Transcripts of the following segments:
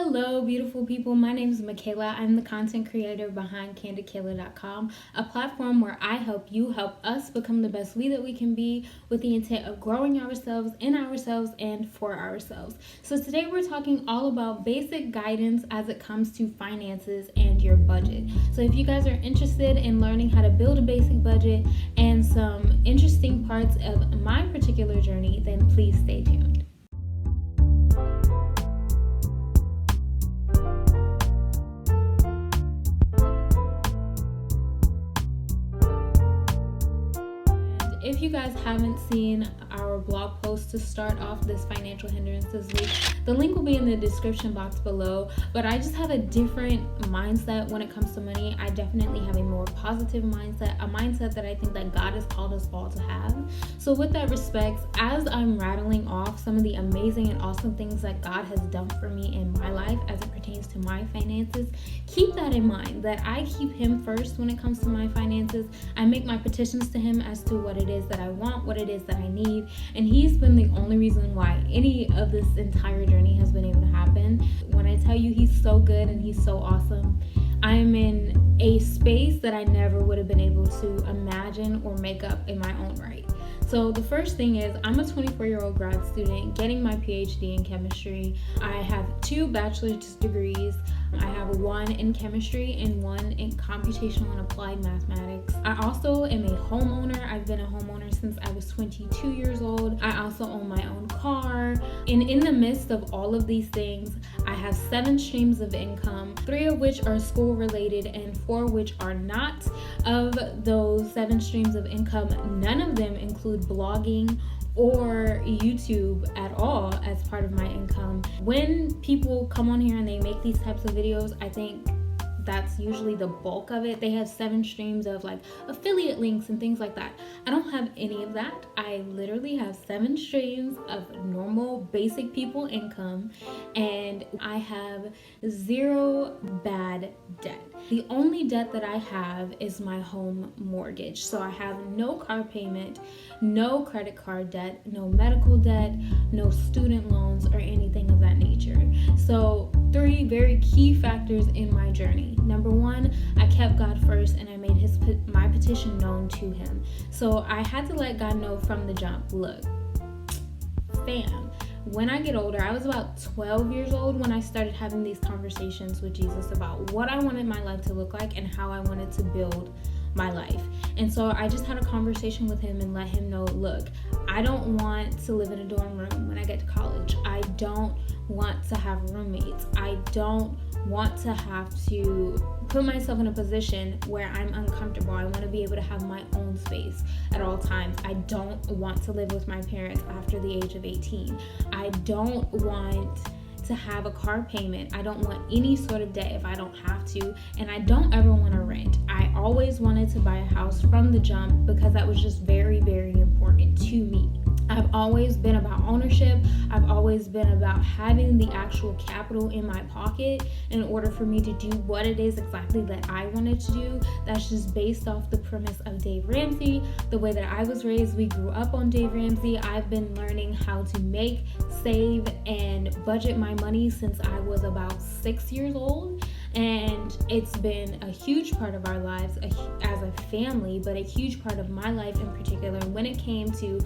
Hello, beautiful people. My name is Michaela. I'm the content creator behind KandidKayla.com, a platform where I help us become the best we that we can be with the intent of growing ourselves, in ourselves, and for ourselves. So today we're talking all about basic guidance as it comes to finances and your budget. So if you guys are interested in learning how to build a basic budget and some interesting parts of my particular journey, then please stay tuned. If you guys haven't seen our blog post to start off this financial hindrances week, the link will be in the description box below. But I just have a different mindset when it comes to money. I definitely have a more positive mindset, a mindset that I think that God has called us all to have. So with that respect, as I'm rattling off some of the amazing and awesome things that God has done for me in my life as it pertains to my finances, keep that in mind, that I keep Him first when it comes to my finances. I make my petitions to Him as to what it is that I want, what it is that I need, and He's been the only reason why any of this entire journey has been able to happen. When I tell you He's so good and He's so awesome, I am in a space that I never would have been able to imagine or make up in my own right. So the first thing is, I'm a 24-year-old grad student getting my PhD in chemistry. I have 2 bachelor's degrees. I have one in chemistry and one in computational and applied mathematics. I also am a homeowner. I've been a homeowner since I was 22 years old. I also own my own car. And in the midst of all of these things, I have 7 streams of income, 3 of which are school related and 4 which are not. Of those 7 streams of income, none of them include blogging or YouTube at all as part of my income. When people come on here and they make these types of videos, I think that's usually the bulk of it. They have 7 streams of like affiliate links and things like that. I don't have any of that. I literally have 7 streams of normal basic people income, and I have 0 bad debt. The only debt that I have is my home mortgage. So I have no car payment, no credit card debt, no medical debt, no student loans or anything of that nature. So 3 very key factors in my journey. Number 1, I kept God first and I made my petition known to Him. So I had to let God know from the jump, look, fam, when I get older, I was about 12 years old when I started having these conversations with Jesus about what I wanted my life to look like and how I wanted to build my life. And so I just had a conversation with Him and let Him know, look, I don't want to live in a dorm room when I get to college. I don't want to have roommates. I don't want to have to put myself in a position where I'm uncomfortable. I want to be able to have my own space at all times. I don't want to live with my parents after the age of 18. I don't want to have a car payment. I don't want any sort of debt if I don't have to, and I don't ever want to rent. I always wanted to buy a house from the jump because that was just very, very important to me. I've always been about ownership. I've always been about having the actual capital in my pocket in order for me to do what it is exactly that I wanted to do. That's just based off the premise of Dave Ramsey. The way that I was raised, we grew up on Dave Ramsey. I've been learning how to make, save, and budget my money since I was about 6 years old. And it's been a huge part of our lives as a family, but a huge part of my life in particular. When it came to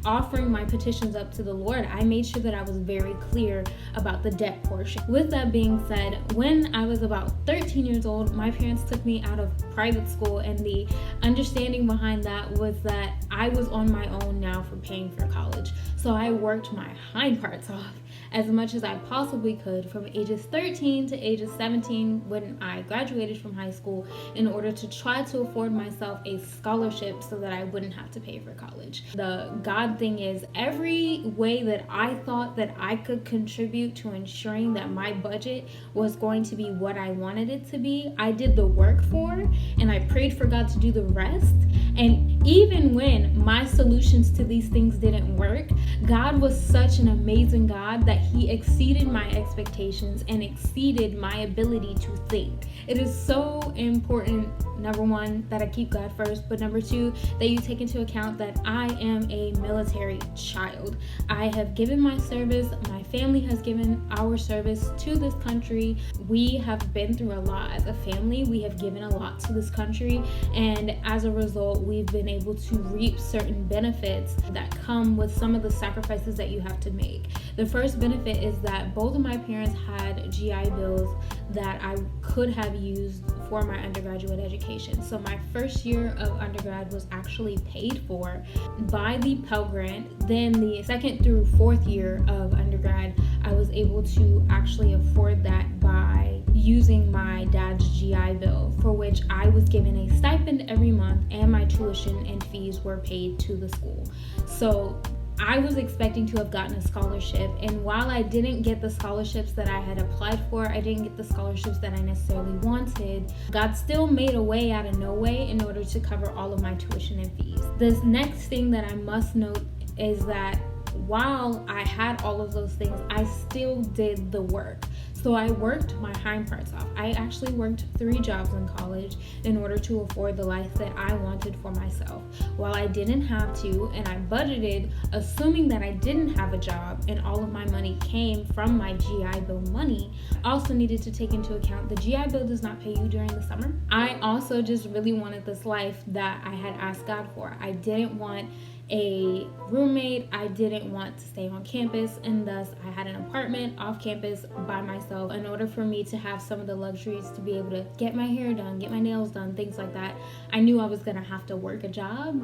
offering my petitions up to the Lord, I made sure that I was very clear about the debt portion. With that being said, when I was about 13 years old, my parents took me out of private school, and the understanding behind that was that I was on my own now for paying for college. So I worked my hind parts off as much as I possibly could from ages 13 to ages 17 when I graduated from high school in order to try to afford myself a scholarship so that I wouldn't have to pay for college. The God thing is, every way that I thought that I could contribute to ensuring that my budget was going to be what I wanted it to be, I did the work for, and I prayed for God to do the rest. And even when my solutions to these things didn't work, God was such an amazing God that He exceeded my expectations and exceeded my ability to think. It is so important, number 1, that I keep God first, but number 2, that you take into account that I am a military child. I have given my service, my family has given our service to this country. We have been through a lot as a family. We have given a lot to this country, and as a result, we've been able to reap certain benefits that come with some of the sacrifices that you have to make. The first benefit is that both of my parents had GI Bills that I could have used for my undergraduate education. So my first year of undergrad was actually paid for by the Pell Grant. Then the second through fourth year of undergrad, I was able to actually afford that by using my dad's GI Bill, for which I was given a stipend every month, and my tuition and fees were paid to the school. So I was expecting to have gotten a scholarship, and while I didn't get the scholarships that I had applied for, I didn't get the scholarships that I necessarily wanted, God still made a way out of no way in order to cover all of my tuition and fees. This next thing that I must note is that while I had all of those things, I still did the work. So I worked my hind parts off. I actually worked 3 jobs in college in order to afford the life that I wanted for myself. While I didn't have to, and I budgeted, assuming that I didn't have a job and all of my money came from my GI Bill money, I also needed to take into account the GI Bill does not pay you during the summer. I also just really wanted this life that I had asked God for. I didn't want a roommate. I didn't want to stay on campus, and thus I had an apartment off campus by myself. In order for me to have some of the luxuries to be able to get my hair done, get my nails done, things like that, I knew I was gonna have to work a job.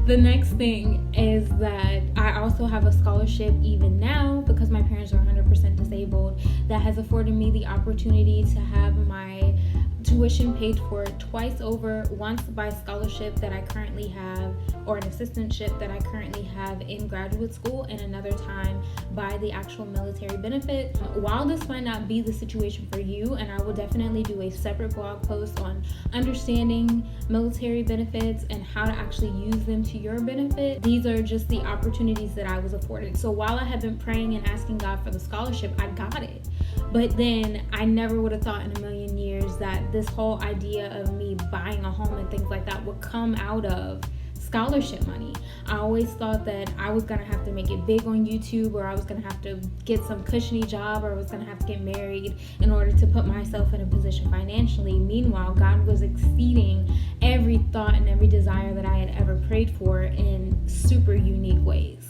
The next thing is that I also have a scholarship even now, because my parents are 100% disabled, that has afforded me the opportunity to have my tuition paid for twice over, once by scholarship that I currently have, or an assistantship that I currently have in graduate school, and another time by the actual military benefit. While this might not be the situation for you, and I will definitely do a separate blog post on understanding military benefits and how to actually use them to your benefit, these are just the opportunities that I was afforded. So while I have been praying and asking God for the scholarship, I got it. But then I never would have thought in a million years that this whole idea of me buying a home and things like that would come out of scholarship money. I always thought that I was gonna have to make it big on YouTube, or I was gonna have to get some cushiony job, or I was gonna have to get married in order to put myself in a position financially. Meanwhile, God was exceeding every thought and every desire that I had ever prayed for in super unique ways.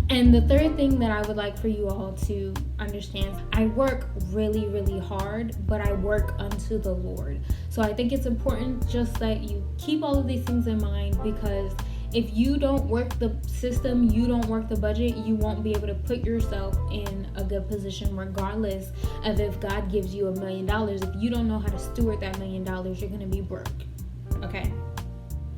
And the third thing that I would like for you all to understand, I work really, really hard, but I work unto the Lord. So I think it's important just that you keep all of these things in mind, because if you don't work the system, you don't work the budget, you won't be able to put yourself in a good position regardless of if God gives you $1 million. If you don't know how to steward that $1 million, you're going to be broke. Okay?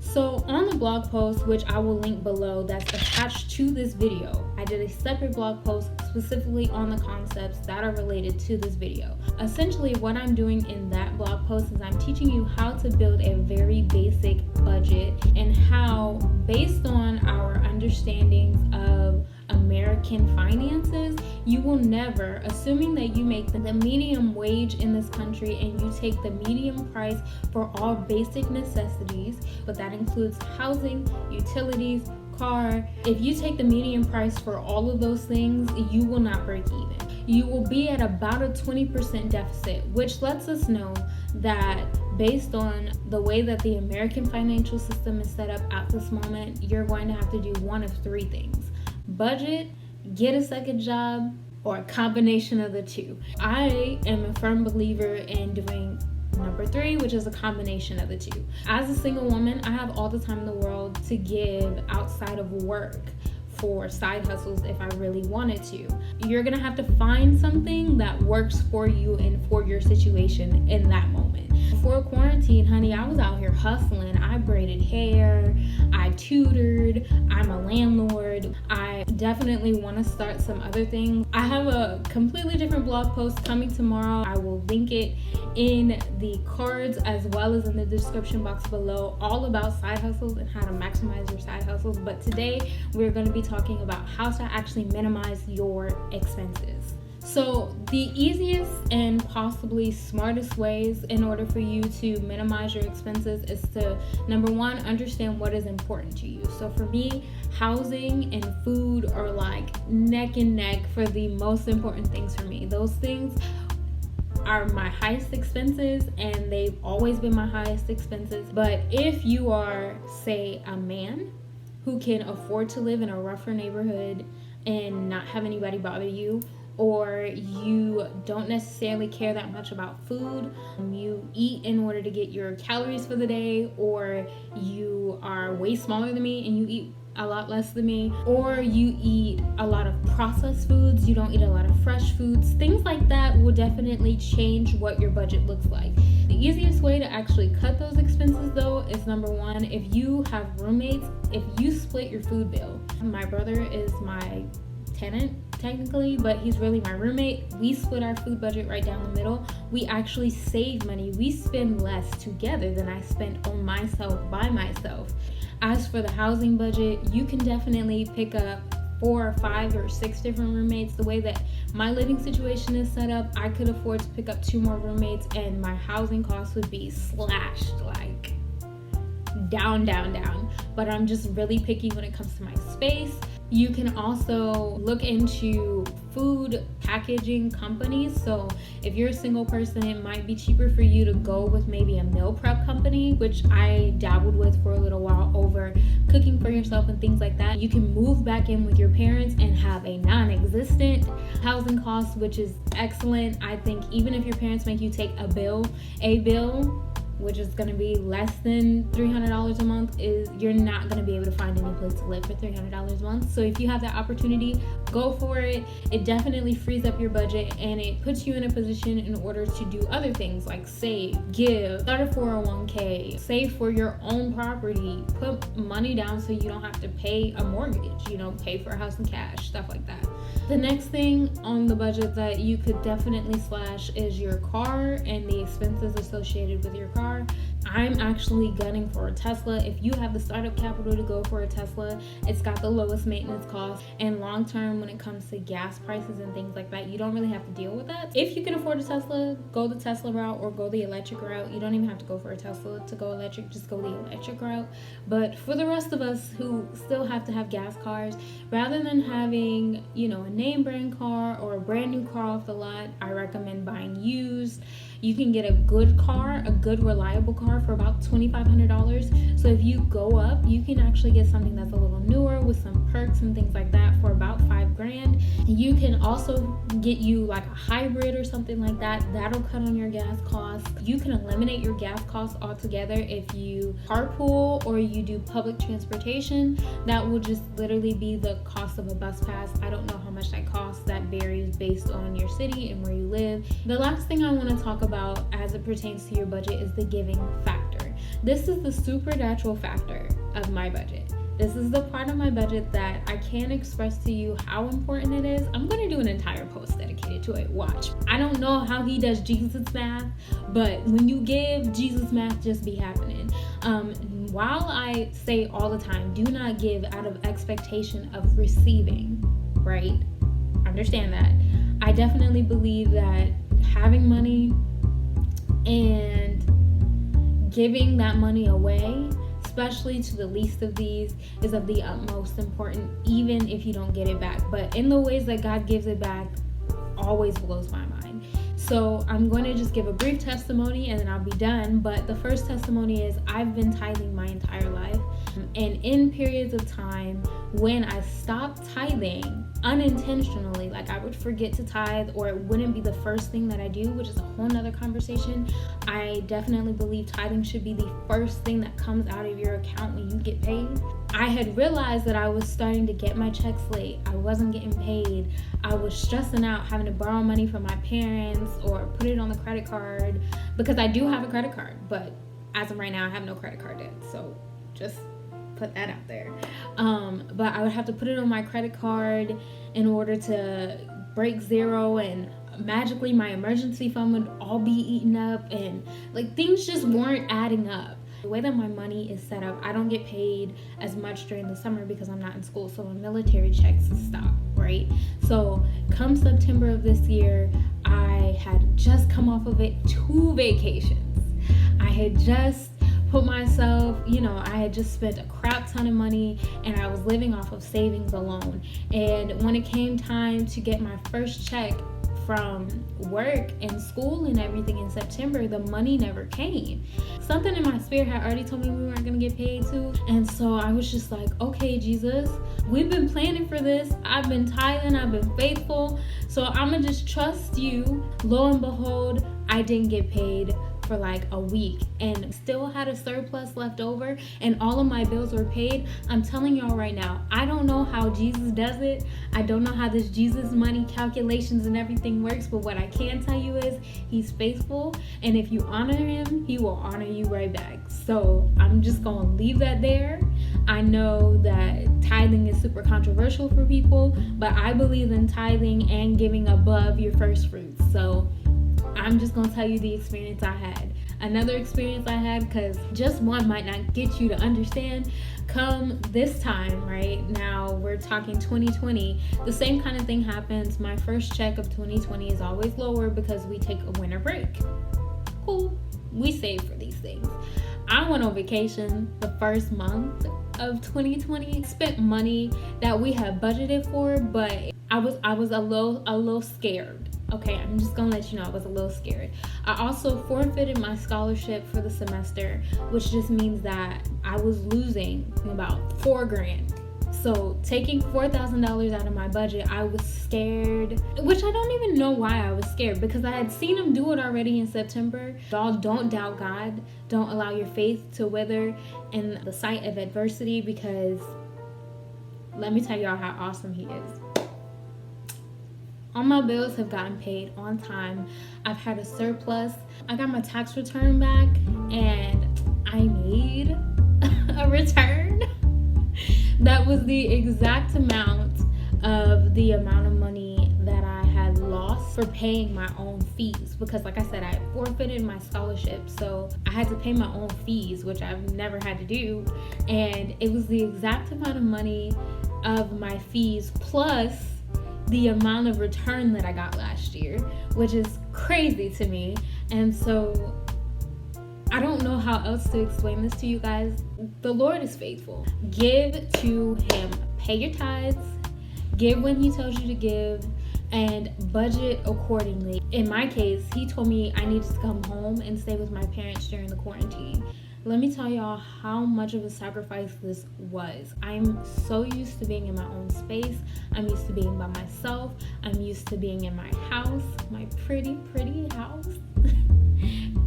So on the blog post, which I will link below, that's attached to this video, I did a separate blog post specifically on the concepts that are related to this video. Essentially, what I'm doing in that blog post is I'm teaching you how to build a very basic budget, and how, based on our understandings of American finances, you will never, assuming that you make the medium wage in this country and you take the medium price for all basic necessities, but that includes housing, utilities, car. If you take the median price for all of those things, you will not break even. You will be at about a 20% deficit, which lets us know that based on the way that the American financial system is set up at this moment, you're going to have to do one of 3 things: budget, get a second job, or a combination of the two. I am a firm believer in doing number 3, which is a combination of the two. As a single woman, I have all the time in the world to give outside of work for side hustles if I really wanted to. You're gonna have to find something that works for you and for your situation in that moment. Before quarantine, honey, I was out here hustling. I braided hair, I tutored, I'm a landlord. I definitely want to start some other things. I have a completely different blog post coming tomorrow. I will link it in the cards as well as in the description box below, all about side hustles and how to maximize your side hustles. But today we're going to be talking about how to actually minimize your expenses. So the easiest and possibly smartest ways in order for you to minimize your expenses is to, number one, understand what is important to you. So for me, housing and food are like neck and neck for the most important things for me. Those things are my highest expenses, and they've always been my highest expenses. But if you are, say, a man who can afford to live in a rougher neighborhood and not have anybody bother you, or you don't necessarily care that much about food, you eat in order to get your calories for the day, or you are way smaller than me and you eat a lot less than me, or you eat a lot of processed foods, you don't eat a lot of fresh foods, things like that will definitely change what your budget looks like. The easiest way to actually cut those expenses though is, number one, if you have roommates, if you split your food bill. My brother is my tenant technically, but he's really my roommate. We split our food budget right down the middle. We actually save money. We spend less together than I spend on myself by myself. As for the housing budget, you can definitely pick up 4 or 5 or 6 different roommates. The way that my living situation is set up, I could afford to pick up 2 more roommates and my housing costs would be slashed like down. But I'm just really picky when it comes to my space. You can also look into food packaging companies. So if you're a single person, it might be cheaper for you to go with maybe a meal prep company, which I dabbled with for a little while, over cooking for yourself and things like that. You can move back in with your parents and have a non-existent housing cost, which is excellent. I think even if your parents make you take a bill, which is going to be less than $300 a month, is you're not going to be able to find any place to live for $300 a month. So if you have that opportunity, go for it. It definitely frees up your budget and it puts you in a position in order to do other things like save, give, start a 401k, save for your own property, put money down so you don't have to pay a mortgage, pay for a house in cash, stuff like that. The next thing on the budget that you could definitely slash is your car and the expenses associated with your car. I'm actually gunning for a Tesla. If you have the startup capital to go for a Tesla, it's got the lowest maintenance cost, and long term when it comes to gas prices and things like that, you don't really have to deal with that. If you can afford a Tesla, go the Tesla route or go the electric route. You don't even have to go for a Tesla to go electric, just go the electric route. But for the rest of us who still have to have gas cars, rather than having, a name brand car or a brand new car off the lot, I recommend buying used. You can get a good car, a good reliable car for about $2,500. So if you go up, you can actually get something that's a little newer with some perks and things like that for about $5,000. You can also get you like a hybrid or something like that. That'll cut on your gas costs. You can eliminate your gas costs altogether if you carpool or you do public transportation. That will just literally be the cost of a bus pass. I don't know how much that costs. That varies based on your city and where you live. The last thing I want to talk about as it pertains to your budget is the giving factor. This is the supernatural factor of my budget. This is the part of my budget that I can't express to you how important it is. I'm going to do an entire post dedicated to it. Watch. I don't know how he does Jesus math, but when you give, Jesus math just be happening. While I say all the time, do not give out of expectation of receiving, right? Understand that. I definitely believe that having money and giving that money away, especially to the least of these, is of the utmost important, even if you don't get it back. But in the ways that God gives it back always blows my mind. So I'm going to just give a brief testimony and then I'll be done. But the first testimony is I've been tithing my entire life. And in periods of time when I stopped tithing unintentionally, like I would forget to tithe or it wouldn't be the first thing that I do, which is a whole nother conversation. I definitely believe tithing should be the first thing that comes out of your account when you get paid. I had realized that I was starting to get my checks late. I wasn't getting paid. I was stressing out having to borrow money from my parents or put it on the credit card, because I do have a credit card, but as of right now I have no credit card debt. So just put that out there. But I would have to put it on my credit card in order to break zero, and magically my emergency fund would all be eaten up, and like things just weren't adding up. The way that my money is set up, I don't get paid as much during the summer because I'm not in school, so my military checks stop, right? So come September of this year, I had just come off of 2 vacations. I had just put myself, I had just spent a crap ton of money and I was living off of savings alone. And when it came time to get my first check from work and school and everything in September, the money never came. Something in my spirit had already told me we weren't going to get paid too. And so I was just like, okay, Jesus, we've been planning for this. I've been tithing, I've been faithful. So I'm going to just trust you. Lo and behold, I didn't get paid for like a week and still had a surplus left over and all of my bills were paid. I'm telling y'all right now, I don't know how Jesus does it. I don't know how this Jesus money calculations and everything works, but what I can tell you is he's faithful, and if you honor him, he will honor you right back. So I'm just gonna leave that there. I know that tithing is super controversial for people, but I believe in tithing and giving above your first fruits. So I'm just gonna tell you the experience I had. Another experience I had, because just one might not get you to understand. Come this time, right now, we're talking 2020, the same kind of thing happens. My first check of 2020 is always lower because we take a winter break. Cool, we save for these things. I went on vacation the first month of 2020, spent money that we had budgeted for, but I was a little scared. Okay, I'm just gonna let you know I was a little scared. I also forfeited my scholarship for the semester, which just means that I was losing about $4,000. So taking $4,000 out of my budget, I was scared, which I don't even know why I was scared, because I had seen him do it already in September. Y'all, don't doubt God. Don't allow your faith to wither in the sight of adversity, because let me tell y'all how awesome he is. All my bills have gotten paid on time. I've had a surplus. I got my tax return back and I made a return that was the exact amount of the amount of money that I had lost for paying my own fees, because like I said, I forfeited my scholarship, so I had to pay my own fees, which I've never had to do, and it was the exact amount of money of my fees plus the amount of return that I got last year, which is crazy to me. And so I don't know how else to explain this to you guys. The Lord is faithful. Give to him. Pay your tithes. Give when he tells you to give, and budget accordingly. In my case, he told me I needed to come home and stay with my parents during the quarantine. Let me tell y'all how much of a sacrifice this was. I'm so used to being in my own space. I'm used to being by myself. I'm used to being in my house, my pretty house.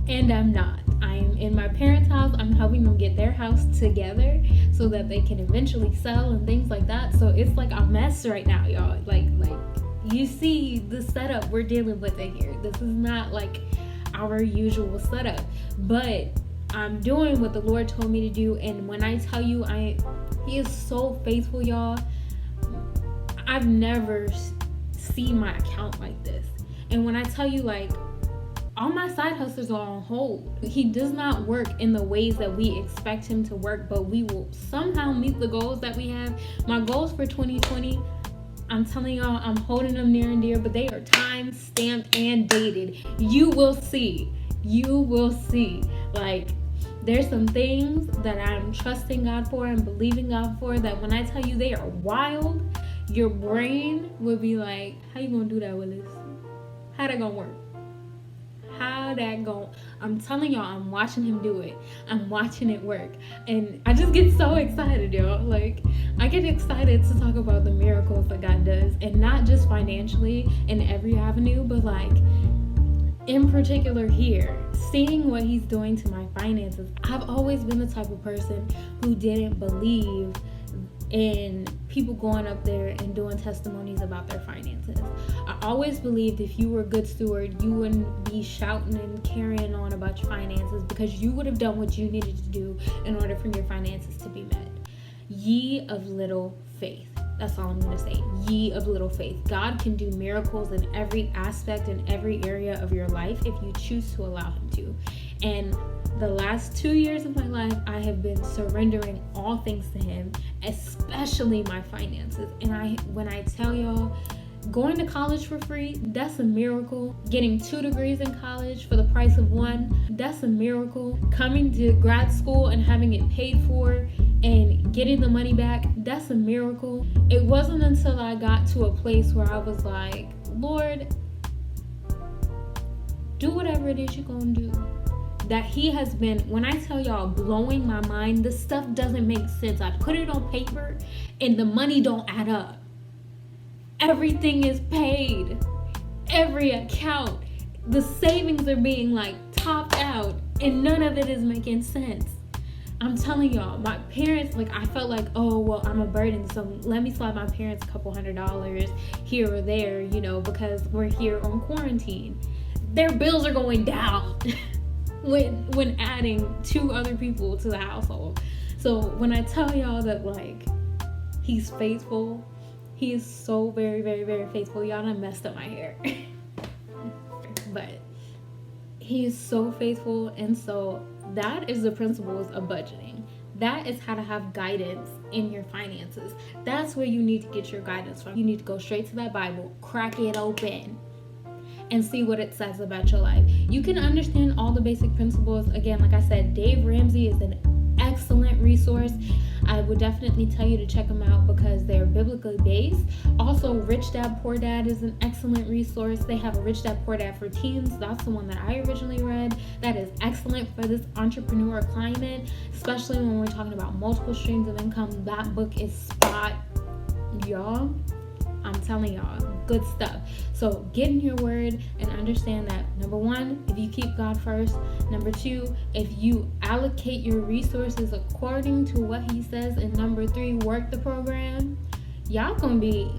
And I'm not. I'm in my parents' house. I'm helping them get their house together so that they can eventually sell and things like that. So it's like a mess right now, y'all. Like you see the setup we're dealing with in here. This is not like our usual setup, but I'm doing what the Lord told me to do. And when I tell you, he is so faithful, y'all. I've never seen my account like this. And when I tell you, like, all my side hustles are on hold. He does not work in the ways that we expect him to work, but we will somehow meet the goals that we have. My goals for 2020, I'm telling y'all, I'm holding them near and dear, but they are time stamped and dated. You will see. Like, there's some things that I'm trusting God for and believing God for that when I tell you they are wild, your brain will be like, how you gonna do that, Willis? How that gonna work? I'm telling y'all, I'm watching him do it. I'm watching it work. And I just get so excited, y'all. Like, I get excited to talk about the miracles that God does, and not just financially in every avenue, but like in particular here, seeing what he's doing to my finances. I've always been the type of person who didn't believe in people going up there and doing testimonies about their finances. I always believed if you were a good steward, you wouldn't be shouting and carrying on about your finances, because you would have done what you needed to do in order for your finances to be met. Ye of little faith. That's all I'm going to say. Ye of little faith. God can do miracles in every aspect, in every area of your life if you choose to allow him to. And the last 2 years of my life, I have been surrendering all things to him, especially my finances. And when I tell y'all, going to college for free, that's a miracle. Getting 2 degrees in college for the price of 1, that's a miracle. Coming to grad school and having it paid for and getting the money back, that's a miracle. It wasn't until I got to a place where I was like, Lord, do whatever it is you're gonna do, that he has been, when I tell y'all, blowing my mind. This stuff doesn't make sense. I put it on paper and the money don't add up. Everything is paid. Every account. The savings are being like topped out and none of it is making sense. I'm telling y'all, my parents, like, I felt like, oh, well, I'm a burden, so let me slide my parents a couple $100 here or there, you know, because we're here on quarantine. Their bills are going down when adding 2 other people to the household. So when I tell y'all that, like, he's faithful, he is so very, very, very faithful. Y'all done messed up my hair. But he is so faithful. And so that is the principles of budgeting. That is how to have guidance in your finances. That's where you need to get your guidance from. You need to go straight to that Bible, crack it open, and see what it says about your life. You can understand all the basic principles. Again, like I said, Dave Ramsey is an excellent resource. I would definitely tell you to check them out because they're biblically based. Also, Rich Dad Poor Dad is an excellent resource. They have a Rich Dad Poor Dad for teens. That's the one that I originally read. That is excellent for this entrepreneur climate, especially when we're talking about multiple streams of income. That book is spot, y'all. I'm telling y'all, good stuff. So get in your word and understand that, number 1, if you keep God first. Number 2, if you allocate your resources according to what he says. And number 3, work the program. Y'all gonna be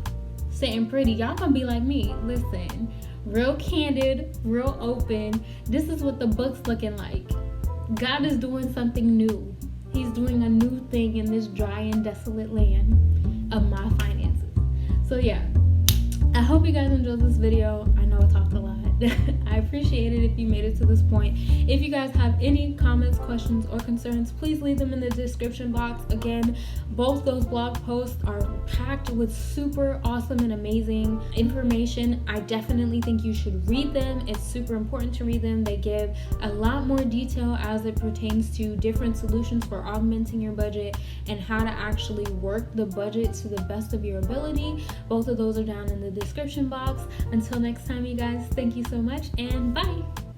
sitting pretty. Y'all gonna be like me. Listen, real candid, real open. This is what the book's looking like. God is doing something new. He's doing a new thing in this dry and desolate land of my finances. So yeah, I hope you guys enjoyed this video. I know I talked a lot. I appreciate it if you made it to this point. If you guys have any comments, questions, or concerns, please leave them in the description box. Again, both those blog posts are packed with super awesome and amazing information. I definitely think you should read them. It's super important to read them. They give a lot more detail as it pertains to different solutions for augmenting your budget and how to actually work the budget to the best of your ability. Both of those are down in the description box. Until next time, you guys, thank you so much and bye.